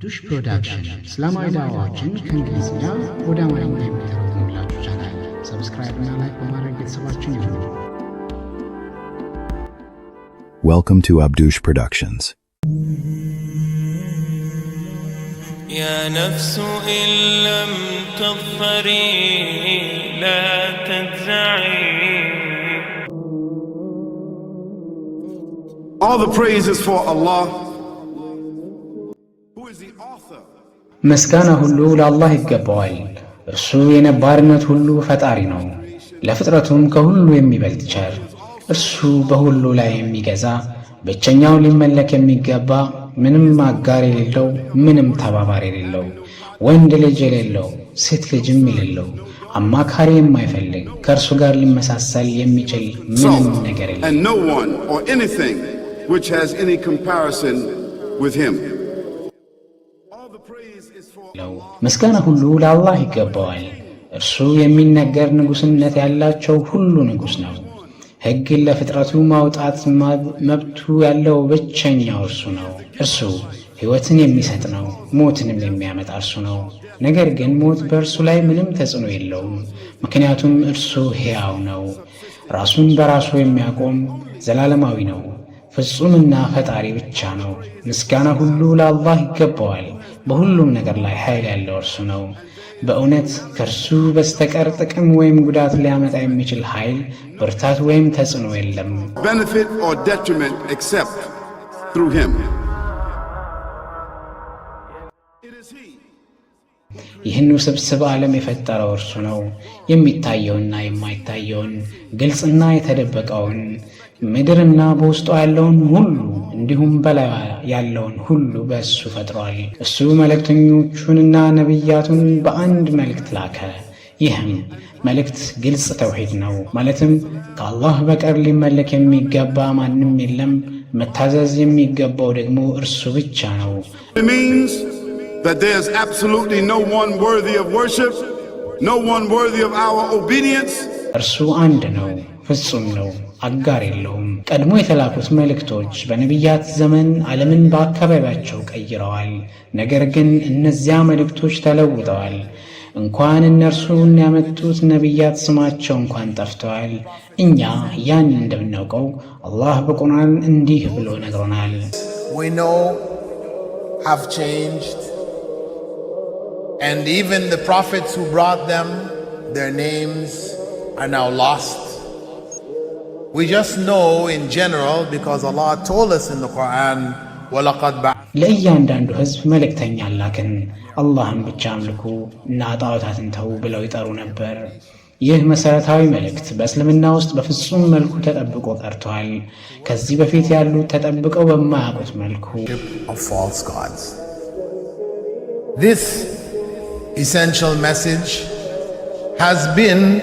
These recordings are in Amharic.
ዱሽ ፕሮዳክሽን እስላማዊ ዳዋዎችን ከእንግሊዝኛ ወደ አማርኛ የሚተረጉምላችሁ ቻናል ሰብስክራይብ እና ላይክ በማድረግ ቤተሰባችን ይሁኑ። Welcome to Abdush Productions. يا نفس إن لم تظفري لا تجزعي. All the praise is for Allah. Who is the author? ምስጋና ሁሉ ለአላህ ይገባዋል። እርሱ የነባርነት ሁሉ ፈጣሪ ነው። ለፍጥረቱም ከሁሉ የሚበልጥ ቸር፣ እርሱ በሁሉ ላይ የሚገዛ ብቸኛው ሊመለክ የሚገባ ምንም አጋር የሌለው ምንም ተባባሪ የሌለው ወንድ ልጅ የሌለው ሴት ልጅም የሌለው አማካሪ የማይፈልግ ከእርሱ ጋር ሊመሳሰል የሚችል ምንም ነገር የለም። And no one or anything which has any comparison with him. All the praise is for ምስጋና ሁሉ ለአላህ ይገባዋል። እርሱ የሚነገር ንጉስነት ያላቸው ሁሉ ንጉስ ነው። ሕግን ለፍጥረቱ ማውጣት መብቱ ያለው ብቸኛው እርሱ ነው። እርሱ ሕይወትን የሚሰጥ ነው፣ ሞትንም የሚያመጣ እርሱ ነው። ነገር ግን ሞት በእርሱ ላይ ምንም ተጽዕኖ የለውም፣ ምክንያቱም እርሱ ሕያው ነው። ራሱን በራሱ የሚያቆም ዘላለማዊ ነው። ፍጹምና ፈጣሪ ብቻ ነው። ምስጋና ሁሉ ለአላህ ይገባዋል። በሁሉም ነገር ላይ ኃይል ያለው እርሱ ነው። በእውነት ከእርሱ በስተቀር ጥቅም ወይም ጉዳት ሊያመጣ የሚችል ኃይል፣ ብርታት ወይም ተጽዕኖ የለም። benefit or detriment except through him. It is he. ይህን ውስብስብ ዓለም የፈጠረው እርሱ ነው። የሚታየውና የማይታየውን፣ ግልጽና የተደበቀውን፣ ምድርና በውስጧ ያለውን ሁሉ እንዲሁም በላይ ያለውን ሁሉ በእሱ ፈጥሯል። እሱ መልእክተኞቹንና ነቢያቱን በአንድ መልእክት ላከ። ይህም መልእክት ግልጽ ተውሂድ ነው። ማለትም ከአላህ በቀር ሊመለክ የሚገባ ማንም የለም፣ መታዘዝ የሚገባው ደግሞ እርሱ ብቻ ነው። It means that there's absolutely no one worthy of worship, no one worthy of our obedience. እርሱ አንድ ነው፣ ፍጹም ነው፣ አጋር የለውም። ቀድሞ የተላኩት መልእክቶች በነቢያት ዘመን ዓለምን በአካባቢያቸው ቀይረዋል። ነገር ግን እነዚያ መልእክቶች ተለውጠዋል። እንኳን እነርሱን ያመጡት ነቢያት ስማቸው እንኳን ጠፍተዋል። እኛ ያን እንደምናውቀው አላህ በቁርአን እንዲህ ብሎ ነግሮናል። We know have changed, and even the prophets who brought them, their names are now lost. We just know in general because Allah told us in the Quran, وَلَقَدْ بَعَثْنَا ለእያንዳንዱ ሕዝብ መልእክተኛ ላክን፣ አላህን ብቻ አምልኩ እና ጣዖታትን ተዉ ብለው ይጠሩ ነበር። ይህ መሠረታዊ መልእክት በእስልምና ውስጥ በፍጹም መልኩ ተጠብቆ ቀርቷል። ከዚህ በፊት ያሉት ተጠብቀው በማያውቁት መልኩ of false gods. This essential message has been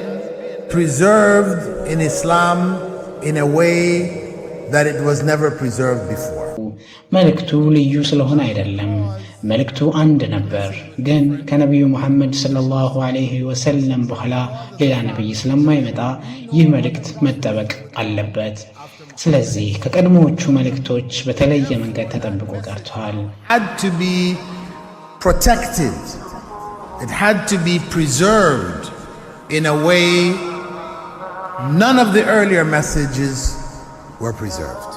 preserved in Islam in a way that it was never preserved before. መልእክቱ ልዩ ስለሆነ አይደለም። መልእክቱ አንድ ነበር፣ ግን ከነቢዩ ሙሐመድ ሰለላሁ ዐለይሂ ወሰለም በኋላ ሌላ ነቢይ ስለማይመጣ ይህ መልእክት መጠበቅ አለበት። ስለዚህ ከቀድሞዎቹ መልእክቶች በተለየ መንገድ ተጠብቆ ቀርቷል። Had to be protected. It had to be preserved in a way none of the earlier messages were preserved.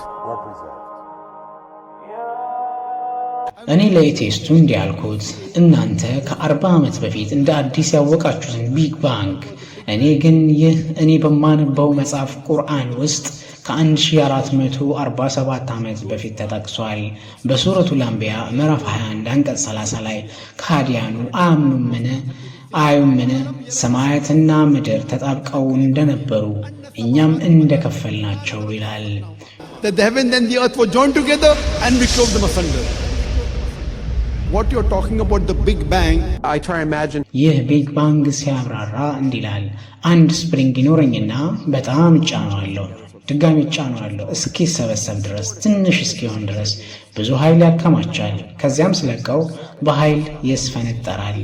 እኔ ለኤቴስቱ እንዲህ አልኩት፣ እናንተ ከ40 ዓመት በፊት እንደ አዲስ ያወቃችሁትን ቢግ ባንግ፣ እኔ ግን ይህ እኔ በማነበው መጽሐፍ ቁርአን ውስጥ ከ1447 ዓመት በፊት ተጠቅሷል። በሱረቱል አንቢያ ምዕራፍ 21 አንቀጽ 30 ላይ ከሃዲያኑ አያዩምን ሰማያትና ምድር ተጣብቀው እንደነበሩ እኛም እንደከፈልናቸው ይላል። That the heaven and the earth were joined together and we clove them asunder. What you're talking about, the Big Bang, I try to imagine. ይህ ቢግ ባንግ ሲያብራራ እንዲላል፣ አንድ ስፕሪንግ ይኖረኝና በጣም እጫነዋለሁ፣ ድጋሚ እጫነዋለሁ እስኪሰበሰብ ድረስ፣ ትንሽ እስኪሆን ድረስ ብዙ ኃይል ያከማቻል። ከዚያም ስለቀው በኃይል ይስፈነጠራል።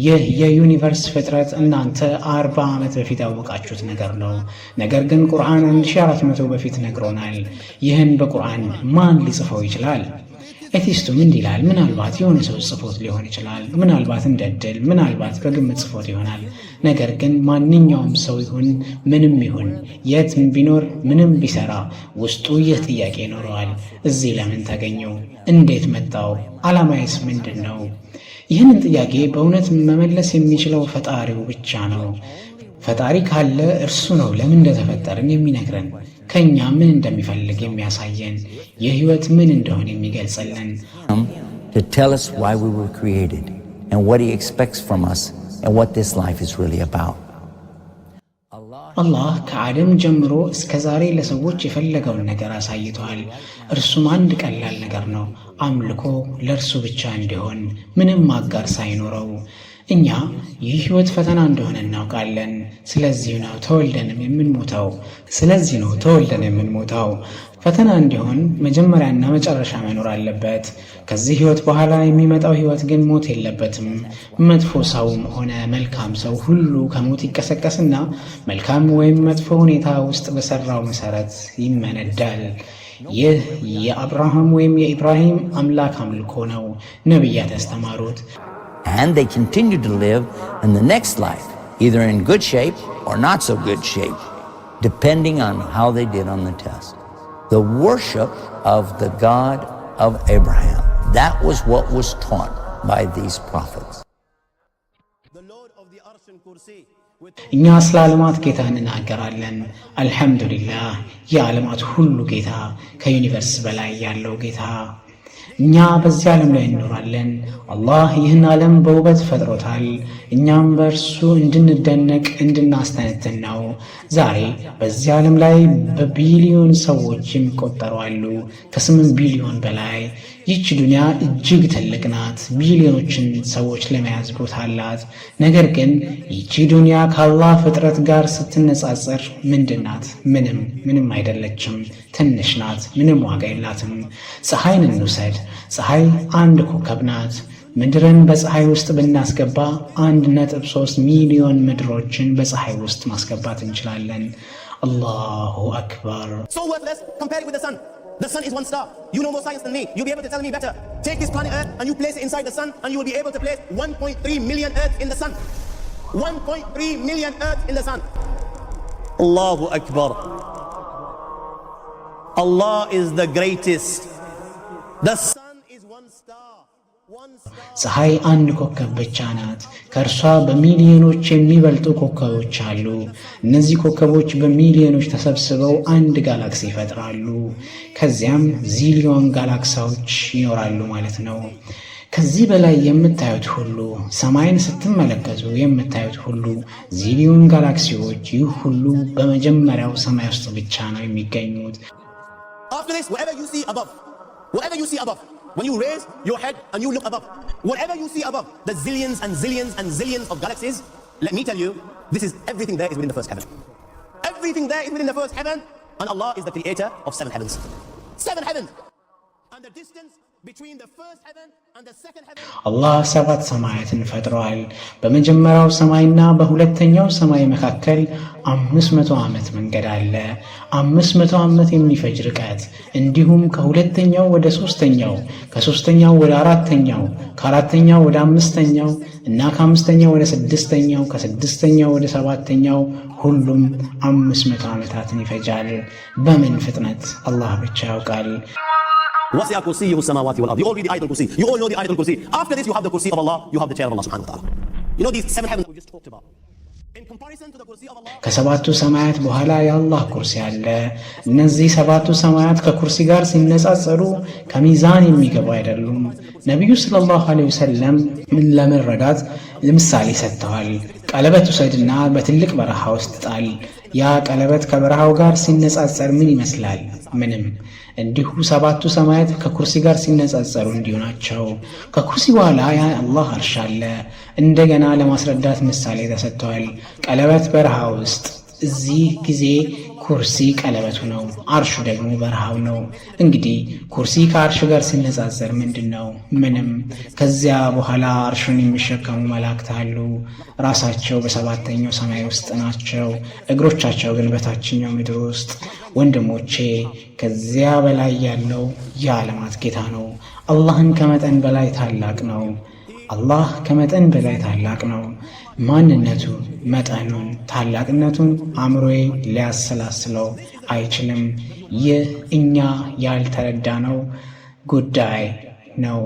ይህ የዩኒቨርስ ፍጥረት እናንተ 40 ዓመት በፊት ያወቃችሁት ነገር ነው። ነገር ግን ቁርአን 1400 በፊት ነግሮናል። ይህን በቁርአን ማን ሊጽፈው ይችላል? ኤቲስቱም እንዲህ ይላል፣ ምናልባት የሆነ ሰው ጽፎት ሊሆን ይችላል፣ ምናልባት እንደ ዕድል፣ ምናልባት በግምት ጽፎት ይሆናል። ነገር ግን ማንኛውም ሰው ይሁን ምንም ይሁን የት ቢኖር ምንም ቢሰራ ውስጡ ይህ ጥያቄ ይኖረዋል። እዚህ ለምን ተገኘው? እንዴት መጣው? ዓላማዬስ ምንድን ነው? ይህንን ጥያቄ በእውነት መመለስ የሚችለው ፈጣሪው ብቻ ነው። ፈጣሪ ካለ እርሱ ነው ለምን እንደተፈጠርን የሚነግረን፣ ከኛ ምን እንደሚፈልግ የሚያሳየን፣ የህይወት ምን እንደሆነ የሚገልጽልን። To tell us why we were created and what he expects from us and what this life is really about. አላህ ከአደም ጀምሮ እስከ ዛሬ ለሰዎች የፈለገውን ነገር አሳይቷል። እርሱም አንድ ቀላል ነገር ነው፣ አምልኮ ለእርሱ ብቻ እንዲሆን ምንም አጋር ሳይኖረው። እኛ ይህ ህይወት ፈተና እንደሆነ እናውቃለን። ስለዚህ ነው ተወልደንም የምንሞተው። ፈተና እንዲሆን መጀመሪያና መጨረሻ መኖር አለበት። ከዚህ ህይወት በኋላ የሚመጣው ህይወት ግን ሞት የለበትም። መጥፎ ሰውም ሆነ መልካም ሰው ሁሉ ከሞት ይቀሰቀስና መልካም ወይም መጥፎ ሁኔታ ውስጥ በሰራው መሰረት ይመነዳል። ይህ የአብርሃም ወይም የኢብራሂም አምላክ አምልኮ ነው ነቢያት ያስተማሩት። And they continue to live in the next life, either in good shape or not so good shape, depending on how they did on the test. The worship of the God of Abraham, that was what was taught by these prophets. እኛ ስለ ዓለማት ጌታ እንናገራለን። አልሐምዱሊላህ፣ የዓለማት ሁሉ ጌታ፣ ከዩኒቨርስ በላይ ያለው ጌታ። እኛ በዚህ ዓለም ላይ እንኖራለን። አላህ ይህን ዓለም በውበት ፈጥሮታል። እኛም በእርሱ እንድንደነቅ እንድናስተነትን ነው። ዛሬ በዚህ ዓለም ላይ በቢሊዮን ሰዎች የሚቆጠሩ አሉ፣ ከ8 ቢሊዮን በላይ። ይህች ዱንያ እጅግ ትልቅ ናት፣ ቢሊዮኖችን ሰዎች ለመያዝ ቦታ አላት። ነገር ግን ይህች ዱንያ ከአላህ ፍጥረት ጋር ስትነጻጸር ምንድናት? ምንም አይደለችም። ትንሽ ናት፣ ምንም ዋጋ የላትም። ፀሐይን እንውሰድ። ፀሐይ አንድ ኮከብ ናት። ምድርን በፀሐይ ውስጥ ብናስገባ 1.3 ሚሊዮን ምድሮችን በፀሐይ ውስጥ ማስገባት እንችላለን። አላሁ አክበር። So worthless compared with the sun. The sun is one star. You know more science than me. You'll be able to tell me better. Take this planet Earth and you place it inside the sun and you will be able to place 1.3 million Earths in the sun. 1.3 million Earths in the sun. Allahu Akbar. Allah is the greatest. The sun is one star. ፀሐይ አንድ ኮከብ ብቻ ናት። ከእርሷ በሚሊዮኖች የሚበልጡ ኮከቦች አሉ። እነዚህ ኮከቦች በሚሊዮኖች ተሰብስበው አንድ ጋላክሲ ይፈጥራሉ። ከዚያም ዚሊዮን ጋላክሳዎች ይኖራሉ ማለት ነው። ከዚህ በላይ የምታዩት ሁሉ፣ ሰማይን ስትመለከቱ የምታዩት ሁሉ ዚሊዮን ጋላክሲዎች፣ ይህ ሁሉ በመጀመሪያው ሰማይ ውስጥ ብቻ ነው የሚገኙት። After this, whatever you see above, when you raise your head and you look above, whatever you see above, the zillions and zillions and zillions of galaxies, let me tell you, this is everything there is within the first heaven. Everything there is within the first heaven, and Allah is the creator of 7 heavens. 7 heavens. And the distance between the first heaven and the second heaven. አላህ 7 ሰማያትን ፈጥሯል። በመጀመሪያው ሰማይና በሁለተኛው ሰማይ መካከል 500 ዓመት መንገድ አለ። 500 ዓመት የሚፈጅ ርቀት። እንዲሁም ከሁለተኛው ወደ ሶስተኛው፣ ከሶስተኛው ወደ አራተኛው፣ ከአራተኛው ወደ አምስተኛው እና ከአምስተኛው ወደ ስድስተኛው፣ ከስድስተኛው ወደ ሰባተኛው፣ ሁሉም 500 ዓመታትን ይፈጃል። በምን ፍጥነት አላህ ብቻ ያውቃል። وَسِعَ كُرْسِيُّهُ السَّمَاوَاتِ وَالْأَرْضِ. You all read the Ayatul Kursi. You all know the Ayatul Kursi. After this, you have the Kursi of Allah. You have the chair of Allah subhanahu wa ta'ala. You know these 7 heavens we just talked about. In comparison to the Kursi of Allah. ከሰባቱ ሰማያት በኋላ የአላህ ኩርሲ አለ። እነዚህ 7ቱ ሰማያት ከኩርሲ ጋር ሲነጻጸሩ ከሚዛን የሚገቡ አይደሉም። ነቢዩ ሰለላሁ ዐለይሂ ወሰለም ለመረዳት ምሳሌ ሰጥተዋል። ቀለበት ውሰድና በትልቅ በረሃ ውስጥ ጣል። ያ ቀለበት ከበረሃው ጋር ሲነጻጸር ምን ይመስላል? ምንም። እንዲሁ 7ቱ ሰማያት ከኩርሲ ጋር ሲነጻጸሩ እንዲሁ ናቸው። ከኩርሲ በኋላ ያ አላህ አርሽ አለ። እንደገና ለማስረዳት ምሳሌ ተሰጥቷል። ቀለበት በረሃ ውስጥ፣ እዚህ ጊዜ ኩርሲ ቀለበቱ ነው፣ አርሹ ደግሞ በረሃው ነው። እንግዲህ ኩርሲ ከአርሽ ጋር ሲነጻጸር ምንድነው? ምንም። ከዚያ በኋላ አርሹን የሚሸከሙ መላእክት አሉ። ራሳቸው በሰባተኛው ሰማይ ውስጥ ናቸው፣ እግሮቻቸው ግን በታችኛው ምድር ውስጥ። ወንድሞቼ፣ ከዚያ በላይ ያለው የዓለማት ጌታ ነው። አላህን ከመጠን በላይ ታላቅ ነው። አላህ ከመጠን በላይ ታላቅ ነው። ማንነቱ፣ መጠኑን፣ ታላቅነቱን አእምሮዬ ሊያሰላስለው አይችልም። ይህ እኛ ያልተረዳነው ጉዳይ ነው።